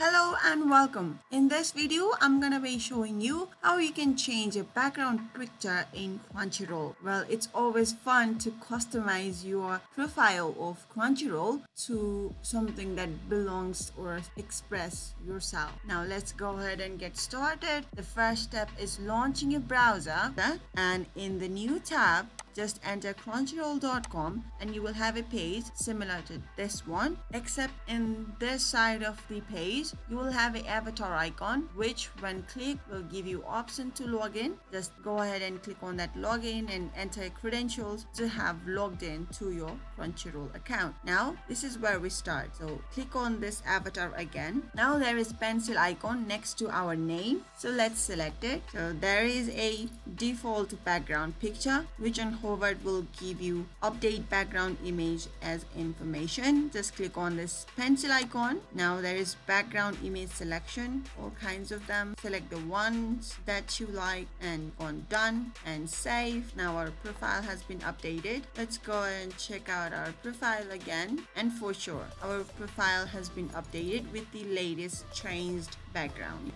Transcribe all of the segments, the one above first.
Hello and welcome. In this video, I'm gonna be showing you how you can change a background picture in Crunchyroll. Well, it's always fun to customize your profile of Crunchyroll to something that belongs or express yourself. Now let's go ahead and get started. The first step is launching a browser, and in the new tab, just enter crunchyroll.com and you will have a page similar to this one, except in this side of the page you will have an avatar icon, which when clicked will give you option to log in. Just go ahead and click on that login and enter credentials to have logged in to your Crunchyroll account. Now this is where we start, so click on this avatar again. Now there is pencil icon next to our name, so let's select it. So there is a default background picture, which on hovered will give you update background image as information. Just click on this pencil icon. Now there is background image selection, all kinds of them. Select the ones that you like and on done and save. Now our profile has been updated. Let's go and check out our profile again, and for sure our profile has been updated with the latest changed background.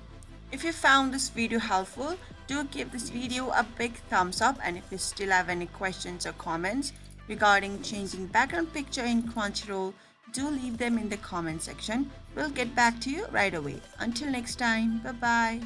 If you found this video helpful, do give this video a big thumbs up, and if you still have any questions or comments regarding changing background picture in Crunchyroll, do leave them in the comment section. We'll get back to you right away. Until next time, bye bye.